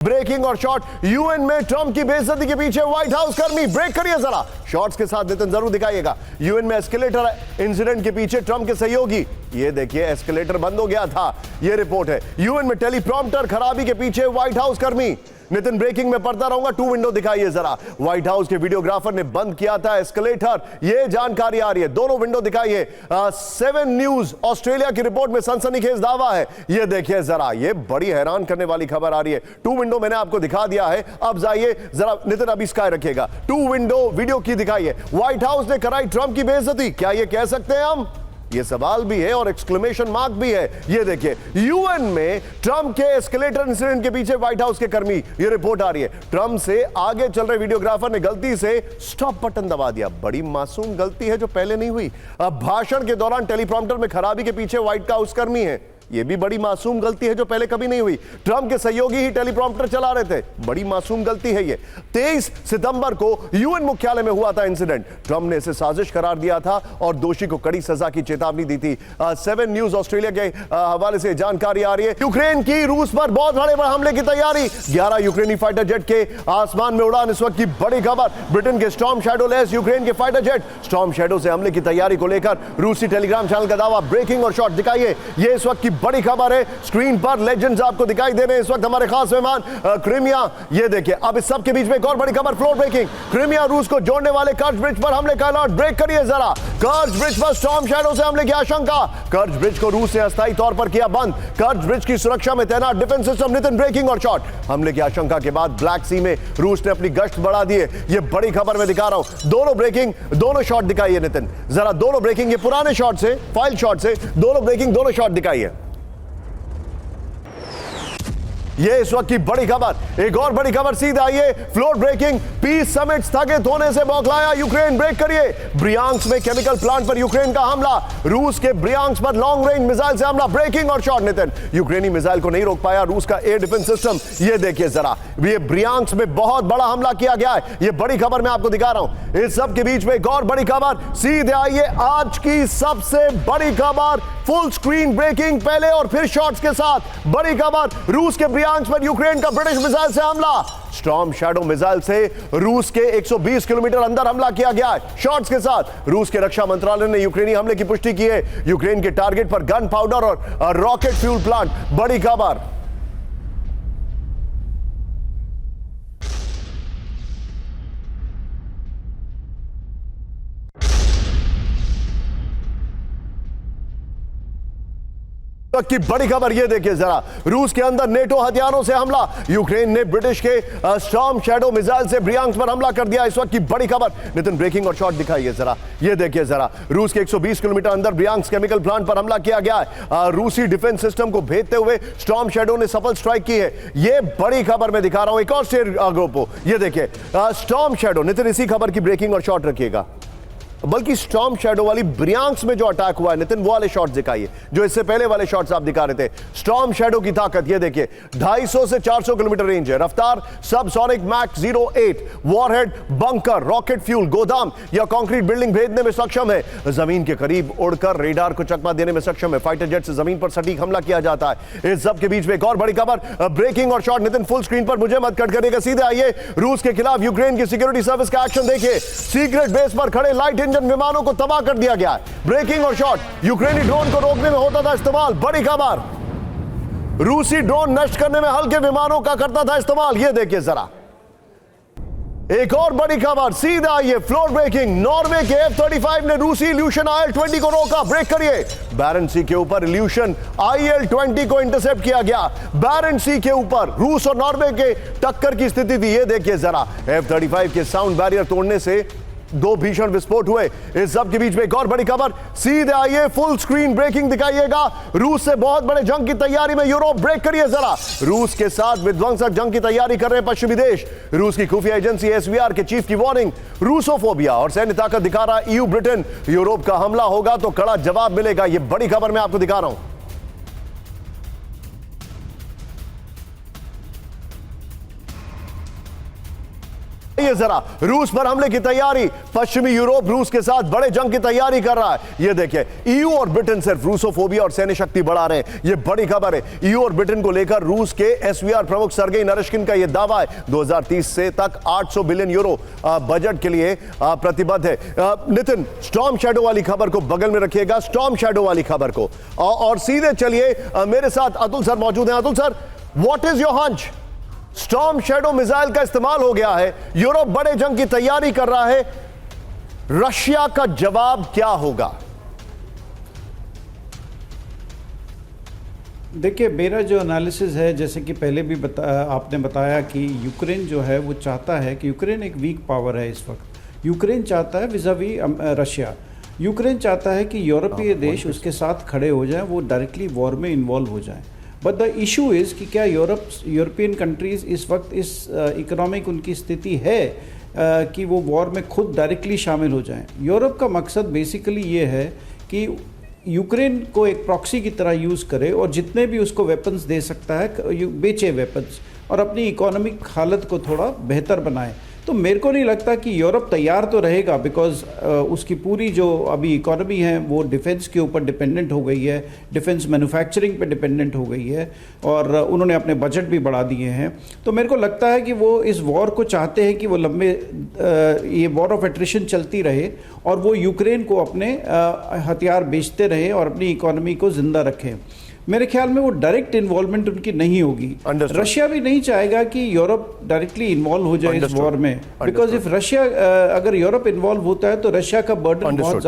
Breaking और short, UN में Trump की बेइज्जती के पीछे व्हाइट हाउस कर्मी। ब्रेक करिए जरा, शॉर्ट्स के साथ नितिन जरूर दिखाइएगा। यूएन में एस्केलेटर इंसिडेंट के पीछे ट्रंप के सहयोगी, ये देखिए एस्केलेटर बंद हो गया था, ये रिपोर्ट है। यूएन में टेलीप्रॉम्प्टर खराबी के पीछे व्हाइट हाउस कर्मी। नितिन ब्रेकिंग में पढ़ता रहूंगा, 2 विंडो दिखाइए जरा। व्हाइट हाउस के वीडियोग्राफर ने बंद किया था एस्केलेटर, ये जानकारी आ रही है। दोनों विंडो दिखाइए। 7 न्यूज ऑस्ट्रेलिया की रिपोर्ट में सनसनीखेज दावा है, ये देखिए जरा, ये बड़ी हैरान करने वाली खबर आ रही है। 2 विंडो मैंने आपको दिखा दिया है, अब जाइए जरा नितिन, अभी स्काई रखिएगा। 2 विंडो वीडियो की दिखाइए। व्हाइट हाउस ने कराई ट्रंप की बेइज्जती, क्या ये कह सकते हैं हम? ये सवाल भी है और एक्सक्लेमेशन मार्क भी है। ये देखिए, यूएन में ट्रंप के एस्केलेटर इंसिडेंट के पीछे व्हाइट हाउस के कर्मी, ये रिपोर्ट आ रही है। ट्रंप से आगे चल रहे वीडियोग्राफर ने गलती से स्टॉप बटन दबा दिया। बड़ी मासूम गलती है जो पहले नहीं हुई। अब भाषण के दौरान टेलीप्रॉम्प्टर में खराबी के पीछे व्हाइट हाउस कर्मी है, ये भी बड़ी मासूम गलती है जो पहले कभी नहीं हुई। ट्रंप के सहयोगी ही टेलीप्रॉम्प्टर चला रहे थे, बड़ी मासूम गलती है ये। 23 सितंबर को यूएन मुख्यालय में हुआ था इंसिडेंट। ट्रंप ने इसे साजिश करार दिया था और दोषी को कड़ी सजा की चेतावनी दी थी। 7 न्यूज ऑस्ट्रेलिया के हवाले से जानकारी आ रही है। यूक्रेन की रूस पर बहुत बड़े हमले की तैयारी। 11 यूक्रेनी फाइटर जेट के आसमान में उड़ान, इस वक्त की बड़ी खबर। ब्रिटेन के स्टॉर्म शैडो लेस यूक्रेन के फाइटर जेट स्टॉर्म शैडो से हमले की तैयारी को लेकर रूसी टेलीग्राम चैनल का दावा। ब्रेकिंग और शॉर्ट दिखाइए, ये इस वक्त की बड़ी खबर है। स्क्रीन पर लेजेंड्स आपको दिखाई दे रहे हैं इस वक्त, हमारे खास मेहमान क्रीमिया। ये देखिए, अब इस सब के बीच में एक और बड़ी खबर, फ्लोर ब्रेकिंग। क्रीमिया रूस को जोड़ने वाले कर्ज ब्रिज पर हमले का अलर्ट। ब्रेक करिए जरा, कर्ज ब्रिज पर स्टॉर्म शैडो से हमले की आशंका। कर्ज ब्रिज को रूस ने अस्थायी तौर पर किया बंद। कर्ज ब्रिज की सुरक्षा में तैनात डिफेंस सिस्टम। नितिन ब्रेकिंग और शॉर्ट, हमले की आशंका के बाद ब्लैक सी में रूस ने अपनी गश्त बढ़ा दी है। ये बड़ी खबर मैं दिखा रहा हूं। दोनों ब्रेकिंग, दोनों शॉट दिखाइए नितिन जरा। दोनों ब्रेकिंग, ये पुराने शॉट से, फाइल शॉट से, दोनों ब्रेकिंग, दोनों शॉट दिखाइए। ये इस वक्त की बड़ी खबर। एक और बड़ी खबर सीधे आइए, फ्लोर ब्रेकिंग। पीस समिट स्थगित होने से बौखलाया यूक्रेन। ब्रेक करिए, ब्रियांस्क में केमिकल प्लांट पर यूक्रेन का हमला। रूस के ब्रियांस्क पर लॉन्ग रेंज मिसाइल से हमला। ब्रेकिंग और शॉट नितिन, यूक्रेनी मिसाइल को नहीं रोक पाया रूस का एयर डिफेंस सिस्टम। ये देखिए जरा, ये ब्रियांस्क में बहुत बड़ा हमला किया गया है। ये बड़ी खबर मैं आपको दिखा रहा हूं। इस सब के बीच में एक और बड़ी खबर सीधे आइए, आज की सबसे बड़ी खबर। फुल स्क्रीन ब्रेकिंग पहले और फिर शॉट्स के साथ। बड़ी खबर, रूस के ब्रियांस्क पर यूक्रेन का ब्रिटिश मिसाइल से हमला। स्टॉर्म शैडो मिसाइल से रूस के 120 किलोमीटर अंदर हमला किया गया है। शॉट्स के साथ रूस के रक्षा मंत्रालय ने यूक्रेनी हमले की पुष्टि की है। यूक्रेन के टारगेट पर गन पाउडर और रॉकेट फ्यूल प्लांट। बड़ी खबर। की बड़ी खबर, ये देखिए जरा, रूस के अंदर नेटो हथियारों से हमला। यूक्रेन ने ब्रिटिश के स्टॉर्म शैडो मिसाइल से ब्रियांस्क पर हमला कर दिया। इस वक्त की बड़ी खबर। नितिन ब्रेकिंग और शॉट दिखाइए जरा। ये देखिए जरा, रूस के 120 किलोमीटर अंदर ब्रियांस्क केमिकल प्लांट पर हमला किया गया है। रूसी डिफेंस सिस्टम को भेदते हुए स्टॉर्म शैडो ने सफल स्ट्राइक की है। ये बड़ी खबर मैं दिखा रहा हूं। एक और शेयर ग्रुप, ये देखिए स्टॉर्म शैडो। नितिन इसी खबर की ब्रेकिंग और शॉट रखिएगा, बल्कि स्टॉर्म शैडो वाली ब्रियांस्क में जो अटैक हुआ है नितिन, वो वाले शॉट्स दिखाइए जो इससे पहले वाले शॉट्स आप दिखा रहे थे। स्टॉर्म शैडो की ताकत ये देखिए, 250 से 400 किलोमीटर रेंज है। रफ्तार subsonic mach 08, warhead, bunker, rocket fuel, गोदाम या कंक्रीट बिल्डिंग भेदने में सक्षम है। जमीन के करीब उड़कर रेडार को चकमा देने में सक्षम है। फाइटर जेट से जमीन पर सटीक हमला किया जाता है। इस सब के बीच में एक और बड़ी खबर, ब्रेकिंग और शॉट। नितिन फुल स्क्रीन पर, मुझे मत कट करिएगा, सीधे आइए। रूस के खिलाफ यूक्रेन की सिक्योरिटी सर्विस का एक्शन देखिए। सीक्रेट बेस पर खड़े लाइट इंजन विमानों को तबाह कर दिया गया है। ब्रेकिंग और शॉट, यूक्रेनी ड्रोन को रोकने में होता था इस्तेमाल। बड़ी खबर, रूसी ड्रोन नष्ट करने में हल्के विमानों का करता था इस्तेमाल। ये देखिए जरा, एक और बड़ी खबर सीधा आइए, फ्लोर ब्रेकिंग। नॉर्वे के F-35 ने रूसी इल्यूशन IL-20 को रोका। ब्रेक करिए, बैरेंट सी के ऊपर इल्यूशन IL-20 को इंटरसेप्ट किया गया। बैरेंट सी के ऊपर रूस और नॉर्वे के टक्कर की स्थिति थी। ये देखिए जरा, F-35 के साउंड बैरियर तोड़ने से 2 भीषण विस्फोट हुए। इस सब के बीच में एक और बड़ी खबर सीधे आइए, फुल स्क्रीन ब्रेकिंग दिखाइएगा। रूस से बहुत बड़े जंग की तैयारी में यूरोप। ब्रेक करिए जरा, रूस के साथ विध्वंसक जंग की तैयारी कर रहे पश्चिमी देश। रूस की खुफिया एजेंसी SVR के चीफ की वार्निंग, रूसोफोबिया और सैन्य ताकत दिखा रहा EU ब्रिटेन। यूरोप का हमला होगा तो कड़ा जवाब मिलेगा। यह बड़ी खबर मैं आपको दिखा रहा हूं। ये जरा रूस पर हमले की तैयारी, पश्चिमी यूरोप रूस के साथ बड़े जंग की तैयारी कर रहा है। ये देखिए ईयू और ब्रिटेन सिर्फ रूसोफोबिया और सैन्य शक्ति बढ़ा रहे हैं। ये बड़ी खबर है। ईयू और ब्रिटेन को लेकर रूस के एसवीआर प्रमुख सर्गेई नारishkin का यह दावा है 2030 से तक 800 बिलियन यूरो बजट के लिए प्रतिबद्ध है। नितिन, स्टॉर्म शैडो वाली खबर को बगल में रखिएगा, स्टॉर्म शैडो वाली खबर को, और सीधे चलिए मेरे साथ अतुल सर मौजूद हैं। Atul sir, what is your hunch? Storm shadow missile का इस्तेमाल हो गया है, यूरोप बड़े जंग की तैयारी कर रहा है, रशिया का जवाब क्या होगा? देखिए, मेरा जो एनालिसिस है, जैसे कि पहले भी आपने बताया कि यूक्रेन जो है वो चाहता है कि यूक्रेन एक वीक पावर है इस वक्त। यूक्रेन चाहता है विज़ावी रशिया, यूक्रेन चाहता है कि यूरोपीय देश उसके साथ खड़े हो जाएं, वो डायरेक्टली वॉर में इन्वॉल्व हो जाएं। बट द इशू इज़ कि क्या यूरोपियन कंट्रीज़ इस वक्त इस इकोनॉमिक उनकी स्थिति है कि वो वॉर में खुद डायरेक्टली शामिल हो जाएं। यूरोप का मकसद बेसिकली ये है कि यूक्रेन को एक प्रॉक्सी की तरह यूज़ करे और जितने भी उसको वेपन्स दे सकता है बेचे वेपन्स, और अपनी इकोनॉमिक हालत को थोड़ा बेहतर बनाए। तो मेरे को नहीं लगता कि यूरोप तैयार तो रहेगा, बिकॉज उसकी पूरी जो अभी इकोनॉमी है वो डिफेंस के ऊपर डिपेंडेंट हो गई है, डिफेंस मैन्युफैक्चरिंग पे डिपेंडेंट हो गई है, और उन्होंने अपने बजट भी बढ़ा दिए हैं। तो मेरे को लगता है कि वो इस वॉर को चाहते हैं कि वो लंबे ये वॉर ऑफ एट्रिशन चलती रहे और वो यूक्रेन को अपने हथियार बेचते रहे और अपनी इकोनॉमी को जिंदा रखें। मेरे ख्याल में वो डायरेक्ट इन्वॉल्वमेंट उनकी नहीं होगी। रशिया भी नहीं चाहेगा कि यूरोप डायरेक्टली इन्वॉल्व हो जाए इस वॉर में, बिकॉज इफ रशिया अगर यूरोप इन्वॉल्व होता है तो रशिया का बर्डन बहुत ज्यादा